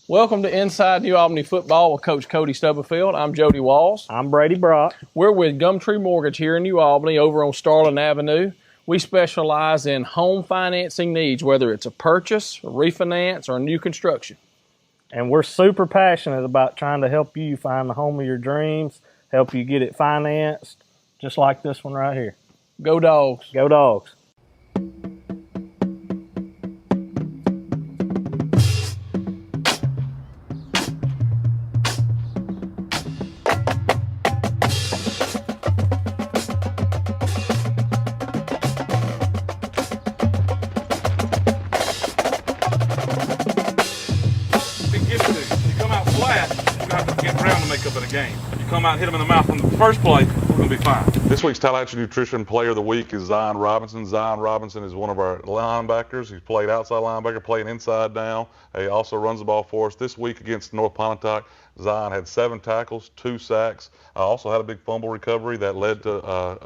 Welcome to Inside New Albany Football with Coach Cody Stubblefield. I'm Jody Walls. I'm Brady Brock. We're with GumTree Mortgage here in New Albany over on Starling Avenue. We specialize in home financing needs, whether it's a purchase, a refinance, or a new construction. And we're super passionate about trying to help you find the home of your dreams, help you get it financed, just like this one right here. Go Dogs. Go Dogs. Game. You come out and hit them in the mouth on the first play, we're going to be fine. This week's Tallahatchie Nutrition Player of the Week is Zion Robinson. Zion Robinson is one of our linebackers. He's played outside linebacker, playing inside down. He also runs the ball for us. This week against North Pontotoc, Zion had 7 tackles, 2 sacks. Also had a big fumble recovery that led to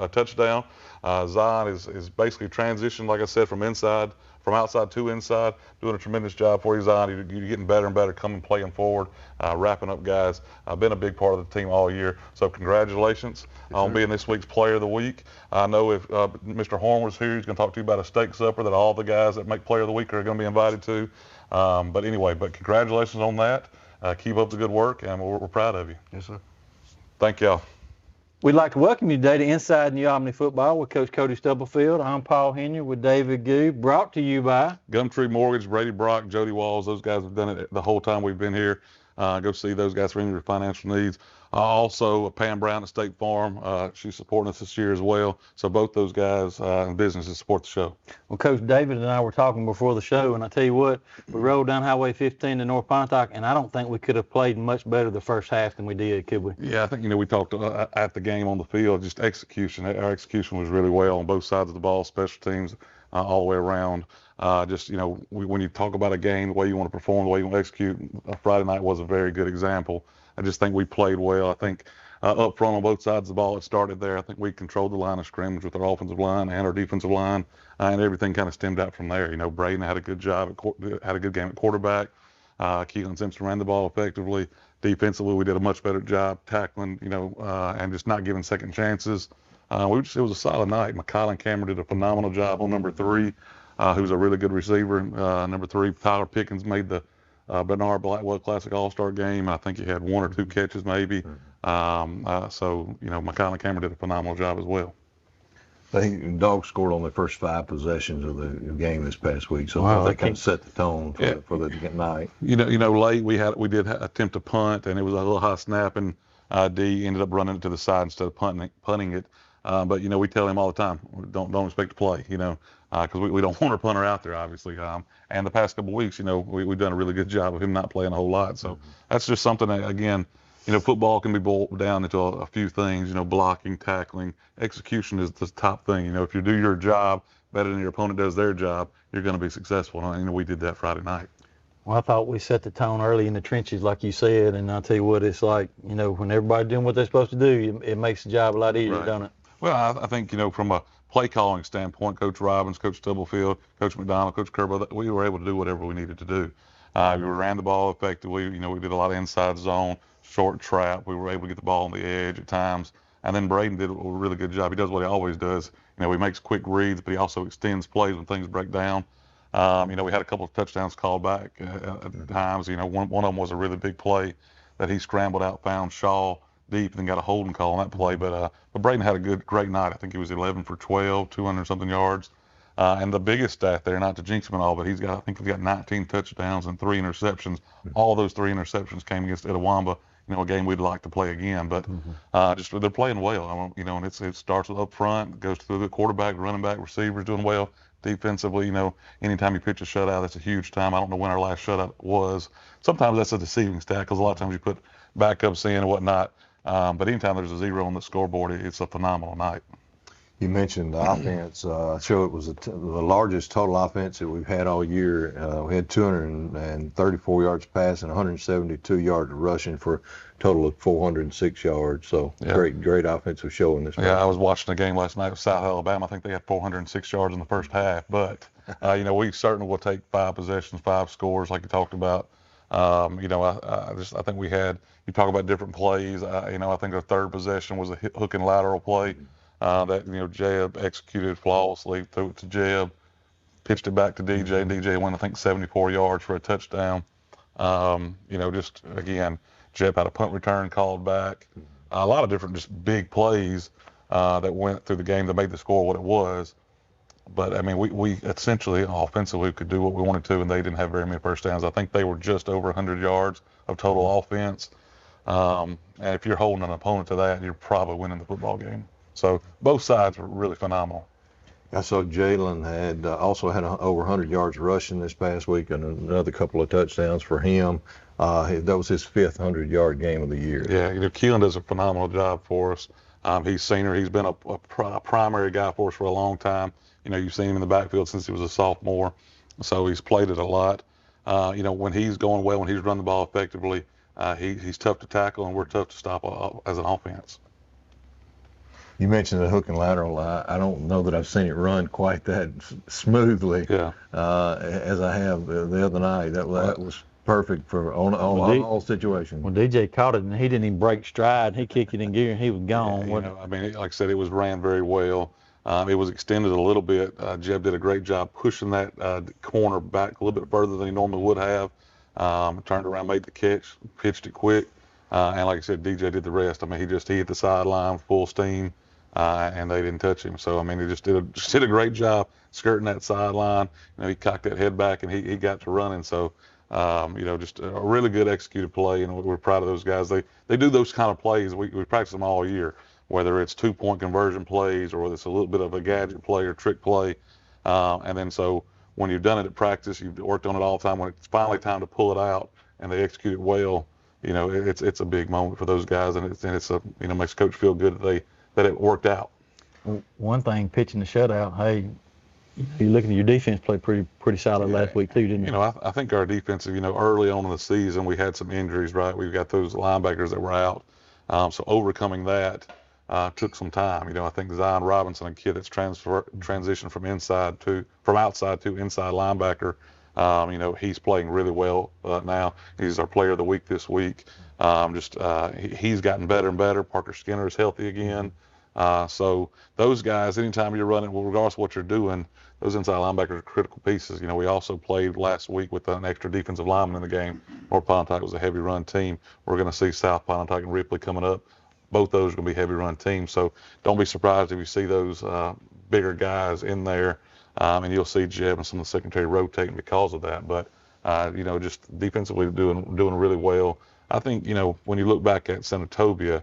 a touchdown. Zion is basically transitioned, like I said, from outside to inside, doing a tremendous job for you, Zion. You're getting better and better coming, playing forward, wrapping up guys. Been a big part of the team all year. So congratulations on being this week's Player of the Week. I know if Mr. Horn was here, he's going to talk to you about a steak supper that all the guys that make Player of the Week are going to be invited to. But congratulations on that. Keep up the good work, and we're proud of you. Yes, sir. Thank y'all. We'd like to welcome you today to Inside New Albany Football with Coach Cody Stubblefield. I'm Paul Henry with David Goo, brought to you by GumTree Mortgage, Brady Brock, Jody Walls. Those guys have done it the whole time we've been here. Go see those guys for any of your financial needs. Also, Pam Brown at State Farm. She's supporting us this year as well. So both those guys and businesses support the show. Well, Coach David and I were talking before the show, and I tell you what, we rolled down Highway 15 to North Pontotoc, and I don't think we could have played much better the first half than we did, could we? Yeah, I think, we talked at the game on the field, just execution. Our execution was really well on both sides of the ball, special teams, all the way around. When you talk about a game, the way you want to perform, the way you want to execute, Friday night was a very good example. I just think we played well. I think up front on both sides of the ball, it started there. I think we controlled the line of scrimmage with our offensive line and our defensive line, and everything kind of stemmed out from there. Braden had a good job, had a good game at quarterback. Keelan Simpson ran the ball effectively. Defensively, we did a much better job tackling, and just not giving second chances. It was a solid night. McKylan Cameron did a phenomenal job on number 3. Who's a really good receiver. Number 3, Tyler Pickens made the Bernard Blackwell Classic All-Star game. I think he had 1 or 2 catches maybe. McKylan Cameron did a phenomenal job as well. I think Dogs scored on the first 5 possessions of the game this past week, so wow, that kind of set the tone for the night. Late we did attempt to punt, and it was a little high snap, and D ended up running it to the side instead of punting it. But we tell him all the time, don't expect to play, because we don't want our punter out there, obviously. And the past couple of weeks, we've done a really good job of him not playing a whole lot. So that's just something that, again, football can be boiled down into a few things, blocking, tackling. Execution is the top thing. If you do your job better than your opponent does their job, you're going to be successful. And we did that Friday night. Well, I thought we set the tone early in the trenches, like you said, and I'll tell you what, it's like, when everybody's doing what they're supposed to do, it makes the job a lot easier, Right. Don't it? Well, I think, from a play calling standpoint, Coach Robbins, Coach Stubblefield, Coach McDonald, Coach Kerbo, we were able to do whatever we needed to do. We ran the ball effectively. We did a lot of inside zone, short trap. We were able to get the ball on the edge at times. And then Braden did a really good job. He does what he always does. He makes quick reads, but he also extends plays when things break down. We had a couple of touchdowns called back at times. One of them was a really big play that he scrambled out, found Shaw deep, and then got a holding call on that play. But Braden had a great night. I think he was 11 for 12, 200-something yards. And the biggest stat there, not to jinx him at all, but he's got 19 touchdowns and 3 interceptions. All those 3 interceptions came against Etowamba, a game we'd like to play again. But they're playing well. And it starts with up front, goes through the quarterback, running back, receivers doing well. Defensively, anytime you pitch a shutout, that's a huge time. I don't know when our last shutout was. Sometimes that's a deceiving stat because a lot of times you put backups in and whatnot. But anytime there's a 0 on the scoreboard, it's a phenomenal night. You mentioned the offense. So it was the largest total offense that we've had all year. We had 234 yards passing, 172 yards rushing for a total of 406 yards. So great offensive show in this. Yeah, I was watching a game last night with South Alabama. I think they had 406 yards in the first half. But, we certainly will take 5 possessions, 5 scores like you talked about. I think we had, you talk about different plays. I think our third possession was a hook and lateral play that Jeb executed flawlessly, threw it to Jeb, pitched it back to DJ, and DJ went, I think, 74 yards for a touchdown. Just again, Jeb had a punt return called back. A lot of different just big plays that went through the game that made the score what it was. But, I mean, we essentially, offensively, could do what we wanted to, and they didn't have very many first downs. I think they were just over 100 yards of total offense. And if you're holding an opponent to that, you're probably winning the football game. So both sides were really phenomenal. I saw Jalen also had over 100 yards rushing this past week and another couple of touchdowns for him. That was his 5th 100-yard game of the year. Yeah, Keelan does a phenomenal job for us. He's senior. He's been a primary guy for us for a long time. You've seen him in the backfield since he was a sophomore, so he's played it a lot. When he's going well, when he's running the ball effectively, he's tough to tackle, and we're tough to stop as an offense. You mentioned the hook and lateral. I don't know that I've seen it run quite that smoothly as I have the other night. That was perfect for on all situations. When DJ caught it, and he didn't even break stride, he kicked it in gear, and he was gone. Like I said, it was ran very well. It was extended a little bit. Jeb did a great job pushing that corner back a little bit further than he normally would have. Turned around, made the catch, pitched it quick. And like I said, DJ did the rest. He hit the sideline full steam, and they didn't touch him. So, he just did a great job skirting that sideline. He cocked that head back, and he got to running. So, just a really good executed play, and we're proud of those guys. They do those kind of plays. We practice them all year, whether it's 2-point conversion plays or whether it's a little bit of a gadget play or trick play. And then so when you've done it at practice, you've worked on it all the time, when it's finally time to pull it out and they execute it well, it's a big moment for those guys, and it's makes coach feel good that it worked out. One thing, pitching the shutout, hey, you're looking at your defense play pretty solid last week too, didn't you? I think our defensive, early on in the season we had some injuries, right? We've got those linebackers that were out. So overcoming that took some time. I think Zion Robinson, a kid that's transitioned from outside to inside linebacker, he's playing really well now. He's our player of the week this week. He's gotten better and better. Parker Skinner is healthy again. So those guys, anytime you're running, regardless of what you're doing, those inside linebackers are critical pieces. We also played last week with an extra defensive lineman in the game. North Pontotoc was a heavy run team. We're going to see South Pontotoc and Ripley coming up. Both those are going to be heavy run teams. So don't be surprised if you see those bigger guys in there, and you'll see Jeb and some of the secondary rotating because of that. But just defensively doing really well. I think when you look back at Senatobia,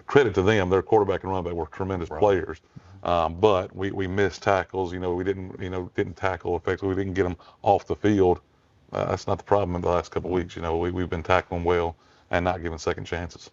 credit to them, their quarterback and running back were tremendous players. But we missed tackles. We didn't tackle effectively. We didn't get them off the field. That's not the problem in the last couple of weeks. We've been tackling well and not giving second chances.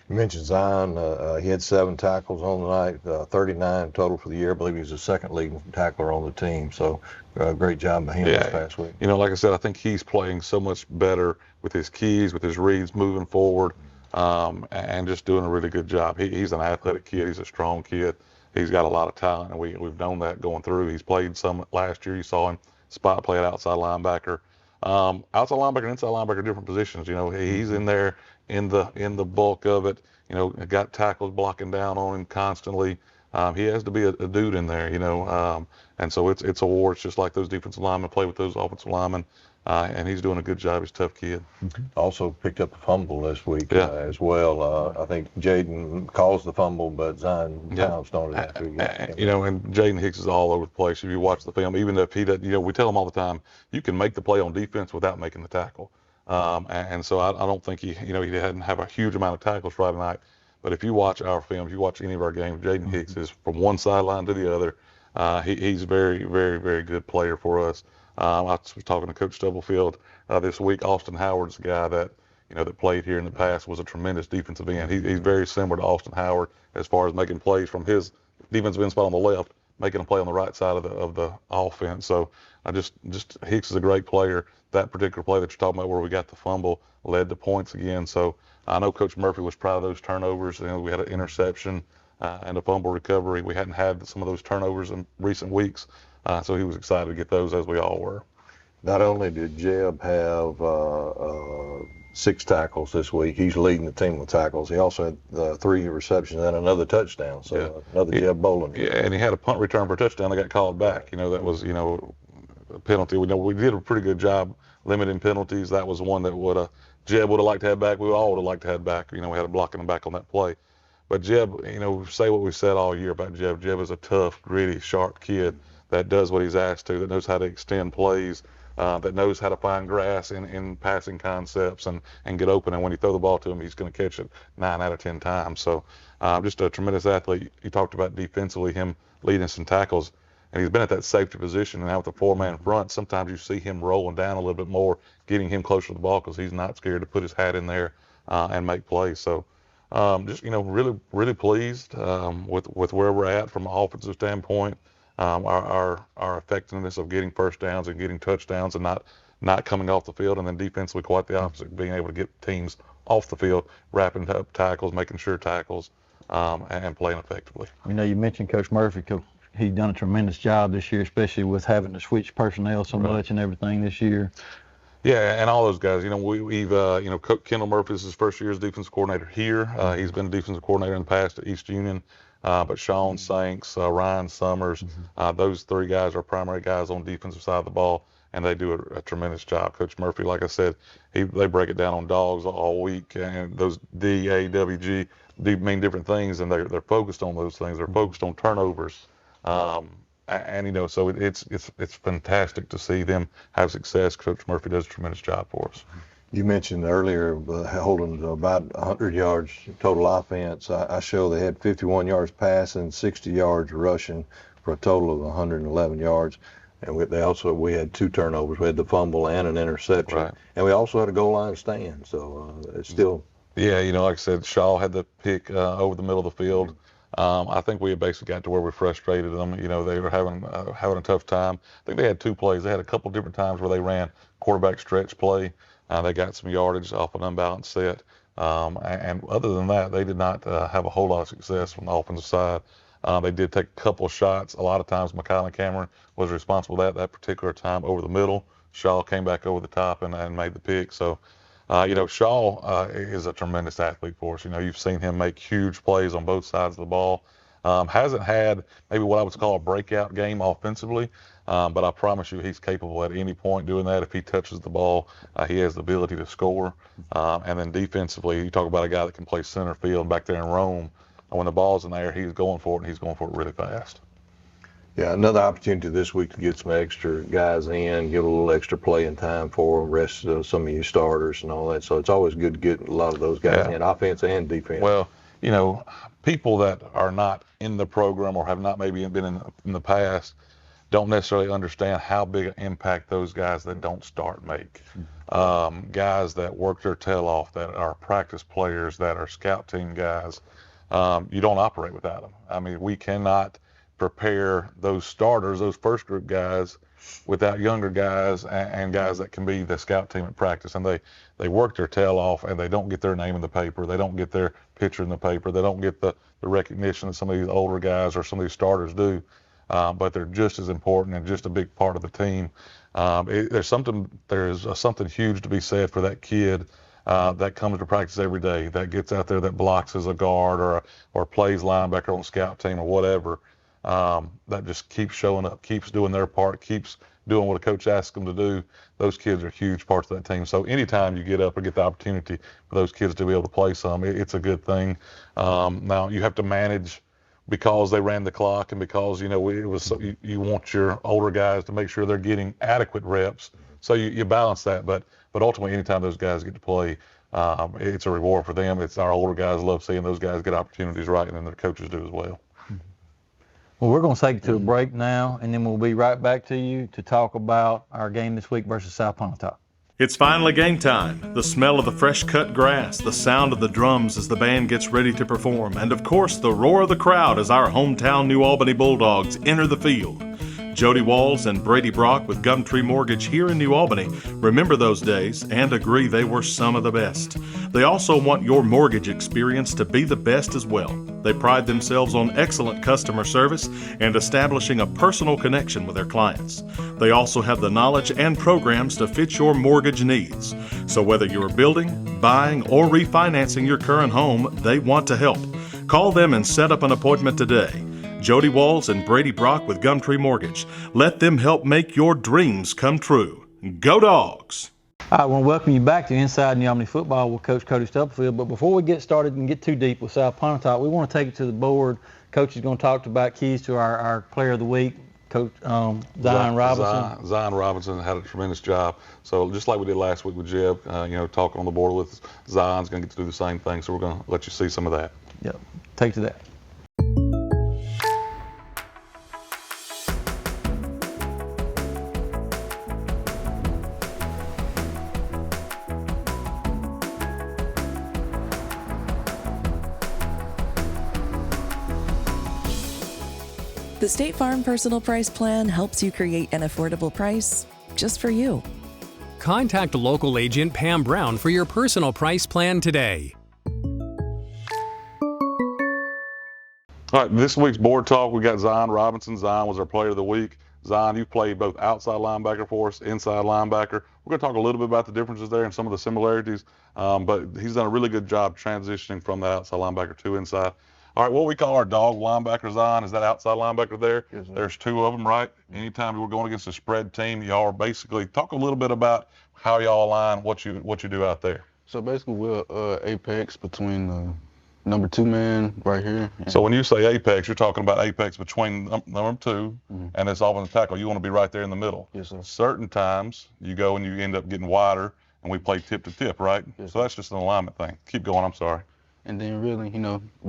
You mentioned Zion. He had 7 tackles on the night, 39 total for the year. I believe he was the second leading tackler on the team. So great job by him this past week. Like I said, I think he's playing so much better with his keys, with his reads moving forward, and just doing a really good job. He's an athletic kid. He's a strong kid. He's got a lot of talent, and we've known that going through. He's played some last year. You saw him spot play at outside linebacker. Outside linebacker and inside linebacker, different positions. He's in there in the bulk of it. Got tackles blocking down on him constantly. He has to be a dude in there. And so it's a war. It's just like those defensive linemen play with those offensive linemen. And he's doing a good job. He's a tough kid. Also picked up a fumble this week as well. I think Jaden caused the fumble, but Zion pounced on it after he got and Jaden Hicks is all over the place. If you watch the film, even if he doesn't, we tell him all the time, you can make the play on defense without making the tackle. And so I don't think he hadn't have a huge amount of tackles Friday night. But if you watch our film, if you watch any of our games, Jaden Hicks is from one sideline to the other. He's a very, very, very good player for us. I was talking to Coach Stubblefield this week. Austin Howard's a guy that that played here in the past, was a tremendous defensive end. He's very similar to Austin Howard as far as making plays from his defensive end spot on the left, making a play on the right side of the offense. So I just Hicks is a great player. That particular play that you're talking about where we got the fumble led to points again. So I know Coach Murphy was proud of those turnovers. We had an interception and a fumble recovery. We hadn't had some of those turnovers in recent weeks. So he was excited to get those, as we all were. Not only did Jeb have 6 tackles this week, he's leading the team with tackles. He also had 3 receptions and another touchdown. So another Jeb Bowling. Yeah, and he had a punt return for a touchdown that got called back. That was a penalty. We did a pretty good job limiting penalties. That was one that Jeb would have liked to have back. We all would have liked to have back. We had a block in the back on that play. But Jeb, say what we said all year about Jeb. Jeb is a tough, gritty, sharp kid that does what he's asked to, that knows how to extend plays, that knows how to find grass in passing concepts and get open. And when you throw the ball to him, he's going to catch it 9 out of 10 times. So just a tremendous athlete. You talked about defensively, him leading some tackles. And he's been at that safety position, and now with the 4-man front, sometimes you see him rolling down a little bit more, getting him closer to the ball because he's not scared to put his hat in there and make plays. So just really pleased with where we're at from an offensive standpoint. Our effectiveness of getting first downs and getting touchdowns and not coming off the field, and then defensively quite the opposite, being able to get teams off the field, wrapping up tackles, making sure tackles, and playing effectively. You mentioned Coach Murphy. He's done a tremendous job this year, especially with having to switch personnel so much and everything this year. Yeah, and all those guys. We've Kendall Murphy is his first year as defensive coordinator here. He's been a defensive coordinator in the past at East Union. But Sean Sanks, Ryan Summers, those 3 guys are primary guys on the defensive side of the ball, and they do a tremendous job. Coach Murphy, like I said, they break it down on dogs all week, and those D, A, W, G mean different things, and they're focused on those things. They're focused on turnovers. So it's fantastic to see them have success. Coach Murphy does a tremendous job for us. You mentioned earlier holding about 100 yards total offense. I show they had 51 yards passing, 60 yards rushing for a total of 111 yards. And we had 2 turnovers. We had the fumble and an interception. Right. And we also had a goal line stand. So it's still. Yeah, like I said, Shaw had the pick over the middle of the field. I think we had basically got to where we frustrated them. They were having a tough time. I think they had 2 plays. They had a couple different times where they ran quarterback stretch play. They got some yardage off an unbalanced set. And other than that, they did not have a whole lot of success from the offensive side. They did take a couple of shots. A lot of times, McKyle Cameron was responsible for that particular time over the middle. Shaw came back over the top and made the pick. So, Shaw is a tremendous athlete for us. You've seen him make huge plays on both sides of the ball. Hasn't had maybe what I would call a breakout game offensively, but I promise you he's capable at any point doing that. If he touches the ball, he has the ability to score. And then defensively, you talk about a guy that can play center field back there and roam. And when the ball's in there, he's going for it, and he's going for it really fast. Yeah, another opportunity this week to get some extra guys in, get a little extra playing time for them, rest some of your starters and all that. So it's always good to get a lot of those guys in, offense and defense. Well, people that are not in the program or have not maybe been in the past don't necessarily understand how big an impact those guys that don't start make. Guys that work their tail off, that are practice players, that are scout team guys, you don't operate without them. I mean, we cannot prepare those starters, those first group guys, without younger guys and guys that can be the scout team at practice. And they work their tail off, and they don't get their name in the paper. They don't get their picture in the paper. They don't get the recognition that some of these older guys or some of these starters do. But they're just as important and just a big part of the team. There's something huge to be said for that kid that comes to practice every day, that gets out there, that blocks as a guard or plays linebacker on the scout team or whatever. That just keeps showing up, keeps doing their part, keeps doing what a coach asks them to do. Those kids are huge parts of that team. So anytime you get up or get the opportunity for those kids to be able to play some, it's a good thing. Now you have to manage, because they ran the clock and because it was you want your older guys to make sure they're getting adequate reps. So you balance that, but ultimately anytime those guys get to play, it's a reward for them. It's our older guys love seeing those guys get opportunities, right, and then their coaches do as well. Well, we're going to take it to a break now, and then we'll be right back to you to talk about our game this week versus South Pontotoc. It's finally game time. The smell of the fresh cut grass, the sound of the drums as the band gets ready to perform, and of course the roar of the crowd as our hometown New Albany Bulldogs enter the field. Jody Walls and Brady Brock with GumTree Mortgage here in New Albany remember those days and agree they were some of the best. They also want your mortgage experience to be the best as well. They pride themselves on excellent customer service and establishing a personal connection with their clients. They also have the knowledge and programs to fit your mortgage needs. So whether you're building, buying, or refinancing your current home, they want to help. Call them and set up an appointment today. Jody Walls and Brady Brock with GumTree Mortgage. Let them help make your dreams come true. Go Dogs! All right, I want to welcome you back to Inside New Albany Football with Coach Cody Stubblefield. But before we get started and get too deep with South Pontotoc, we want to take it to the board. Coach is going to talk about keys to our Player of the Week. Coach Zion Robinson. Zion Robinson had a tremendous job. So just like we did last week with Jeb, talking on the board with Zion's going to get to do the same thing. So we're going to let you see some of that. Yep, take to that. The State Farm Personal Price Plan helps you create an affordable price just for you. Contact local agent Pam Brown for your personal price plan today. All right, this week's board talk, we got Zion Robinson. Zion was our Player of the Week. Zion, you played both outside linebacker for us, inside linebacker. We're going to talk a little bit about the differences there and some of the similarities, but he's done a really good job transitioning from that outside linebacker to inside. All right, what we call our dog linebacker, Zion, is that outside linebacker there. Yes, sir. There's two of them, right? Anytime we're going against a spread team, y'all are basically, talk a little bit about how y'all align, what you do out there. So basically we're apex between the number 2 man right here. So when you say apex, you're talking about apex between number 2 and this offensive tackle. You want to be right there in the middle. Yes, sir. Certain times you go and you end up getting wider, and we play tip to tip, right? Yes, so that's just an alignment thing. Keep going, I'm sorry. And then really,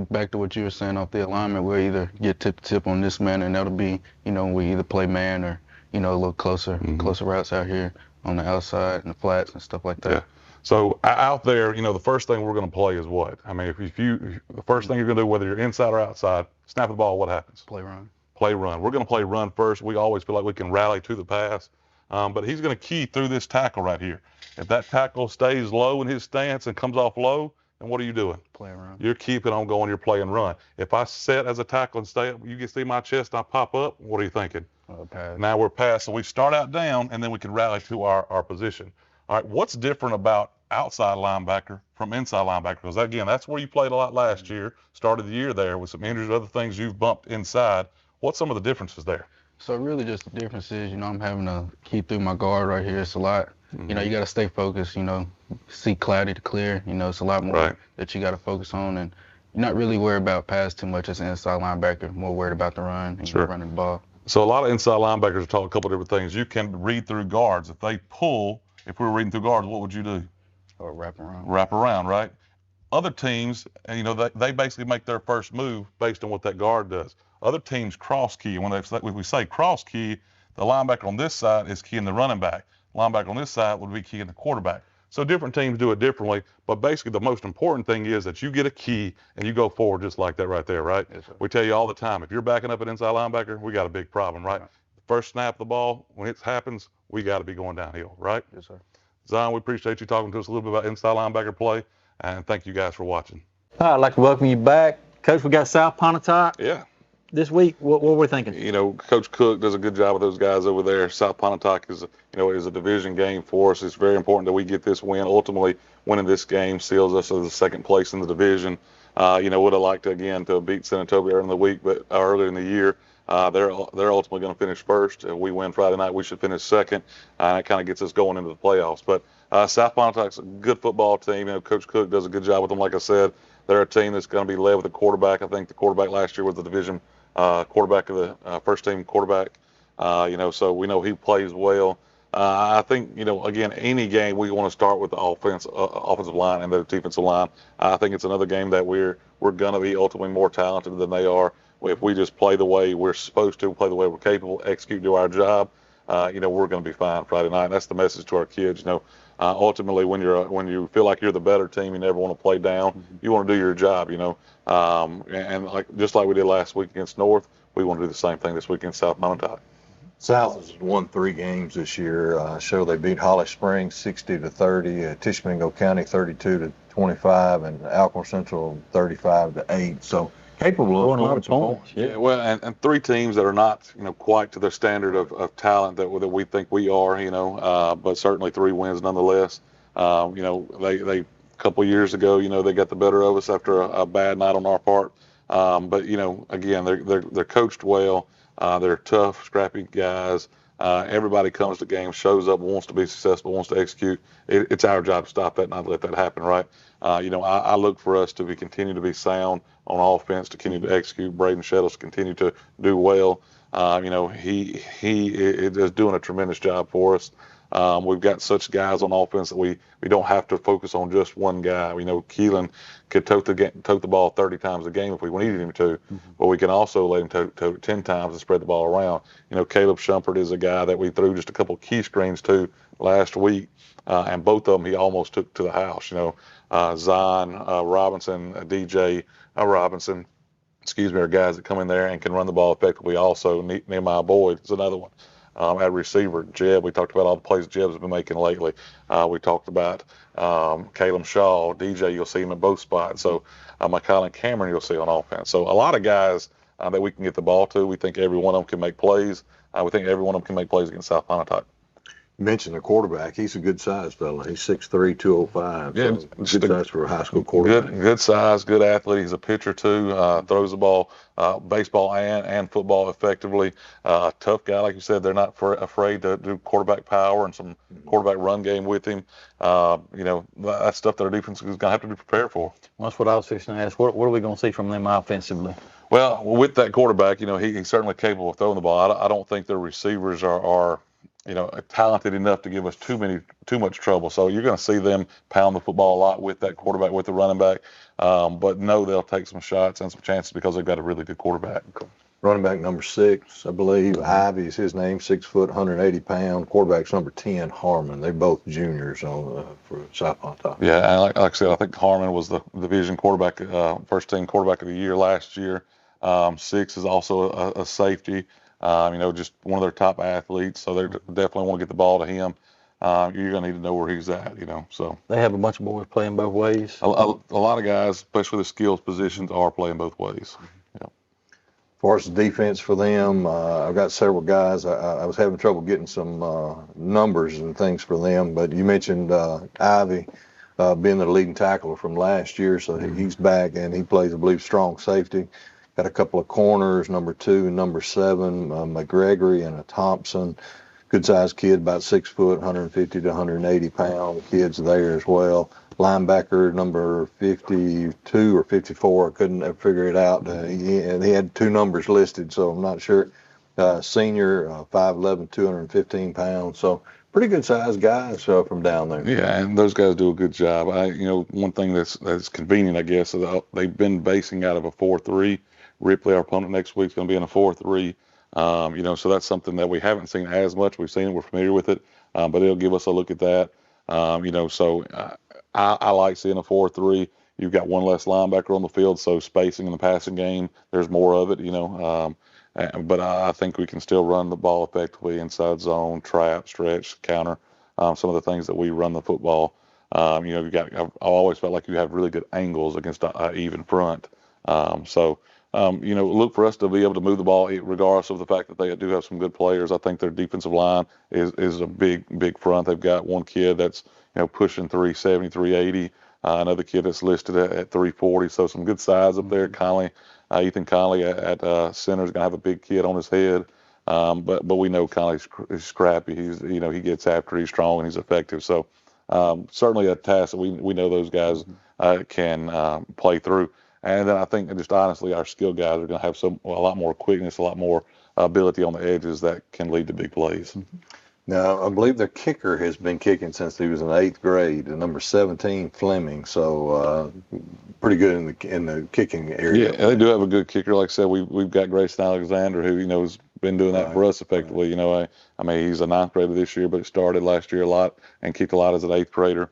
back to what you were saying off the alignment, we'll either get tip to tip on this man, and that'll be, we either play man or, a little closer routes out here on the outside and the flats and stuff like that. Yeah. So out there, the first thing we're going to play is what? I mean, if the first thing you're going to do, whether you're inside or outside, snap the ball, what happens? Play run. Play run. We're going to play run first. We always feel like we can rally to the pass. But he's going to key through this tackle right here. If that tackle stays low in his stance and comes off low, then what are you doing? Play run. You're keeping on going. You're playing run. If I set as a tackle and stay up, you can see my chest and I pop up, what are you thinking? Pass. Now we're pass. So we start out down, and then we can rally to our position. All right, what's different about outside linebacker from inside linebacker? Because, again, that's where you played a lot last year, started the year there with some injuries, other things you've bumped inside. What's some of the differences there? So really just the difference is, I'm having to keep through my guard right here. It's a lot. You got to stay focused, see cloudy to clear. It's a lot more that you got to focus on. And you're not really worried about pass too much as an inside linebacker, more worried about the run and running the ball. So a lot of inside linebackers talk a couple of different things. You can read through guards. If they pull, if we were reading through guards, what would you do? Or wrap around. Wrap around, right? Other teams, they basically make their first move based on what that guard does. Other teams cross key. When we say cross key, the linebacker on this side is keying the running back. Linebacker on this side would be keying the quarterback. So different teams do it differently, but basically the most important thing is that you get a key and you go forward just like that right there, right? Yes, sir. We tell you all the time, if you're backing up an inside linebacker, we got a big problem, right? First snap of the ball, when it happens, we got to be going downhill, right? Yes, sir. Zion, we appreciate you talking to us a little bit about inside linebacker play, and thank you guys for watching. I'd like to welcome you back. Coach, we got South Pontotoc. Yeah. This week, what were we thinking? Coach Cook does a good job with those guys over there. South Pontotoc is a division game for us. It's very important that we get this win. Ultimately, winning this game seals us as the second place in the division. Would have liked to beat San Antonio earlier in the week, but earlier in the year, they're ultimately going to finish first. If we win Friday night, we should finish second. It kind of gets us going into the playoffs. But South Pontotoc's a good football team. Coach Cook does a good job with them. Like I said, they're a team that's going to be led with a quarterback. I think the quarterback last year was the division quarterback of the first team quarterback. So we know he plays well. I think, again, any game we want to start with the offensive line and the defensive line. I think it's another game that we're going to be ultimately more talented than they are. If we just play the way we're supposed to, play the way we're capable, execute, do our job, we're going to be fine Friday night. And that's the message to our kids. Ultimately, when you feel like you're the better team, you never want to play down. You want to do your job. And just like we did last week against North, we want to do the same thing this week against South Pontotoc. South has won 3 games this year. Show they beat Holly Springs 60-30, Tishomingo County 32-25, and Alcorn Central 35-8. So capable of scoring some points. Yeah, well, and 3 teams that are not, quite to the standard of talent that we think we are, but certainly 3 wins nonetheless. They a couple of years ago, they got the better of us after a bad night on our part. But again, they're coached well. They're tough, scrappy guys. Everybody comes to games, shows up, wants to be successful, wants to execute. It's our job to stop that, not let that happen, right? I look for us to continue to be sound on offense, to continue to execute. Braden Shettles continue to do well. He is doing a tremendous job for us. We've got such guys on offense that we don't have to focus on just one guy. Keelan could tote the ball 30 times a game if we needed him to, but we can also let him tote it 10 times and spread the ball around. Caleb Shumpert is a guy that we threw just a couple key screens to last week, and both of them he almost took to the house. Zion Robinson, DJ Robinson, are guys that come in there and can run the ball effectively. Also, Nehemiah Boyd is another one. At receiver, Jeb, we talked about all the plays Jeb's been making lately. We talked about Caleb Shaw, DJ, you'll see him in both spots. So McCollin Cameron, you'll see on offense. So a lot of guys that we can get the ball to. We think every one of them can make plays. We think every one of them can make plays against South Pontotoc. You mentioned the quarterback. He's a good size fella. He's 6'3", 205. Yeah, so good size for a high school quarterback. Good size, good athlete. He's a pitcher too. Throws the ball, baseball and football effectively. Tough guy, like you said. They're not afraid to do quarterback power and some quarterback run game with him. That's stuff that our defense is going to have to be prepared for. Well, that's what I was fixing to ask. What are we going to see from them offensively? Well, with that quarterback, he's certainly capable of throwing the ball. I don't think their receivers are talented enough to give us too much trouble. So you're going to see them pound the football a lot with that quarterback, with the running back. But no, they'll take some shots and some chances because they've got a really good quarterback. Running back number 6, I believe, Ivy is his name, 6 foot, 180 pound. Quarterback's number 10, Harmon. They're both juniors for South Pontotoc. Yeah, and like I said, I think Harmon was the division quarterback, first team quarterback of the year last year. 6 is also a safety. Just one of their top athletes, so they definitely want to get the ball to him. You're going to need to know where he's at, So they have a bunch of boys playing both ways. A lot of guys, especially the skills positions, are playing both ways. As far as the defense for them, I've got several guys. I was having trouble getting some numbers and things for them, but you mentioned Ivy being the leading tackler from last year, so he's back, and he plays, I believe, strong safety. Got a couple of corners, number 2 and number 7, McGregory and a Thompson. Good-sized kid, about 6 foot, 150 to 180 pound kids there as well. Linebacker number 52 or 54, I couldn't ever figure it out. He had 2 numbers listed, so I'm not sure. Senior, 5'11", 215 pounds. So pretty good-sized guys from down there. Yeah, and those guys do a good job. One thing that's convenient, I guess, is they've been basing out of a 4-3. Ripley, our opponent next week, is going to be in a 4-3. So that's something that we haven't seen as much. We've seen it, we're familiar with it, but it'll give us a look at that. So I like seeing a 4-3. You've got one less linebacker on the field, so spacing in the passing game, there's more of it, but I think we can still run the ball effectively, inside zone, trap, stretch, counter, some of the things that we run the football. I've always felt like you have really good angles against an even front. Look for us to be able to move the ball regardless of the fact that they do have some good players. I think their defensive line is a big front. They've got one kid that's, pushing 370, 380. Another kid that's listed at 340. So some good size up there. Ethan Conley at center is going to have a big kid on his head. But we know Conley's scrappy. He gets after, he's strong, and he's effective. So certainly a task that we know those guys can play through. And then I think just honestly, our skill guys are going to have a lot more quickness, a lot more ability on the edges that can lead to big plays. Now, I believe their kicker has been kicking since he was in 8th grade, number 17, Fleming. So pretty good in the kicking area. Yeah, they do have a good kicker. Like I said, we've got Grayson Alexander, who has been doing that for us effectively. Right. I mean, he's a 9th grader this year, but he started last year a lot and kicked a lot as an 8th grader.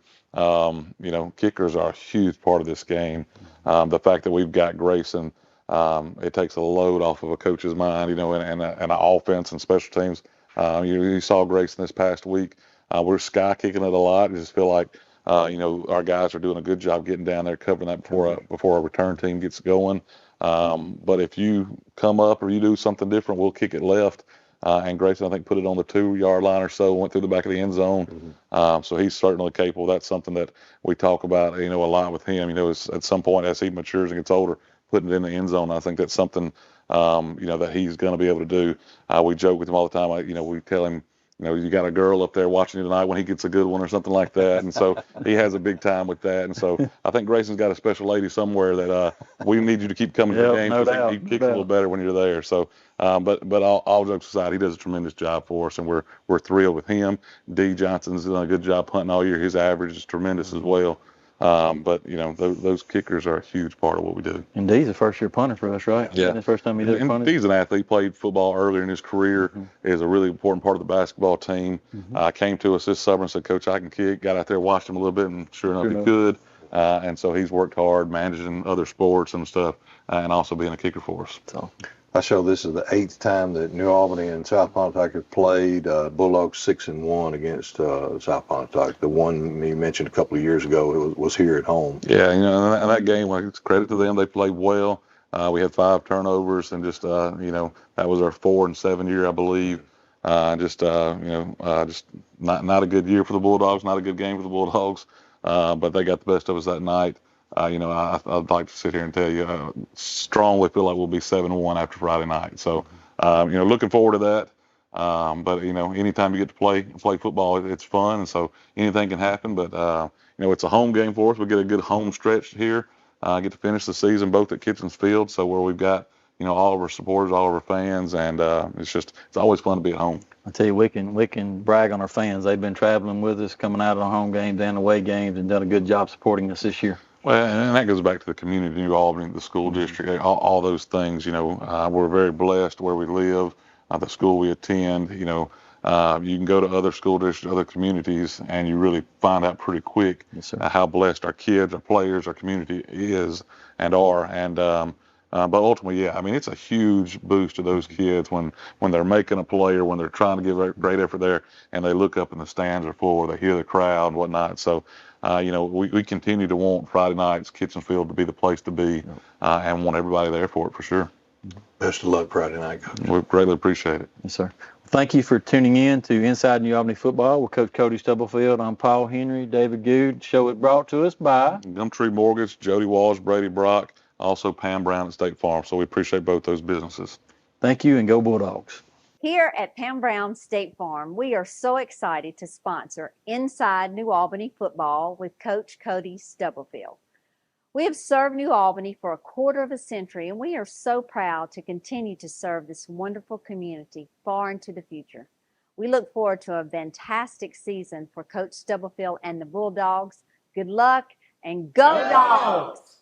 Kickers are a huge part of this game. The fact that we've got Grayson, it takes a load off of a coach's mind, and an offense and special teams. You saw Grayson this past week. We're sky kicking it a lot. I just feel like our guys are doing a good job getting down there, covering that before our return team gets going. But if you come up or you do something different, we'll kick it left. And Grayson, I think, put it on the 2-yard line or so, went through the back of the end zone. So he's certainly capable. That's something that we talk about, a lot with him. At some point as he matures and gets older, putting it in the end zone. I think that's something, that he's going to be able to do. We joke with him all the time. We tell him, you got a girl up there watching you tonight when he gets a good one or something like that. And so he has a big time with that. And so I think Grayson's got a special lady somewhere that we need you to keep coming to the game because he kicks a little better when you're there. So, but all jokes aside, he does a tremendous job for us, and we're thrilled with him. D. Johnson's done a good job punting all year. His average is tremendous as well. But those kickers are a huge part of what we do. And D's a first-year punter for us, right? Yeah. The first time he did punting. D's an athlete. Played football earlier in his career. Is a really important part of the basketball team. Came to us this summer and said, "Coach, I can kick." Got out there, watched him a little bit, and sure enough, he could. And so he's worked hard, managing other sports and stuff, and also being a kicker for us. So. I show this is the 8th time that New Albany and South Pontotoc have played. Bulldogs 6-1 against South Pontotoc. The one you mentioned a couple of years ago was here at home. Yeah, and that game, it's credit to them. They played well. We had 5 turnovers, and just that was our 4 and 7 year, I believe. Just not a good year for the Bulldogs. Not a good game for the Bulldogs. But they got the best of us that night. I'd like to sit here and tell you, strongly feel like we'll be 7-1 after Friday night. So, looking forward to that. But anytime you get to play football, it's fun, and so anything can happen. But it's a home game for us. We get a good home stretch here. Get to finish the season both at Kitchens Field, so where we've got all of our supporters, all of our fans, and it's always fun to be at home. I tell you, we can brag on our fans. They've been traveling with us, coming out of the home games and away games, and done a good job supporting us this year. Well, and that goes back to the community, New Albany, the school district, all those things. We're very blessed where we live, the school we attend. You can go to other school districts, other communities, and you really find out pretty quick how blessed our kids, our players, our community is and are. And but ultimately, it's a huge boost to those kids when they're making a play or when they're trying to give a great effort there, and they look up and the stands are full, or they hear the crowd and whatnot. So. We continue to want Friday nights, Kitchen Field, to be the place to be, and want everybody there for it, for sure. Best of luck Friday night, Coach. We greatly appreciate it. Yes, sir. Thank you for tuning in to Inside New Albany Football with Coach Cody Stubblefield. I'm Paul Henry, David Good. Show is brought to us by GumTree Mortgage, Jody Walsh, Brady Brock, also Pam Brown at State Farm. So we appreciate both those businesses. Thank you, and go Bulldogs. Here at Pam Brown State Farm, we are so excited to sponsor Inside New Albany Football with Coach Cody Stubblefield. We have served New Albany for a quarter of a century, and we are so proud to continue to serve this wonderful community far into the future. We look forward to a fantastic season for Coach Stubblefield and the Bulldogs. Good luck, and go Dogs!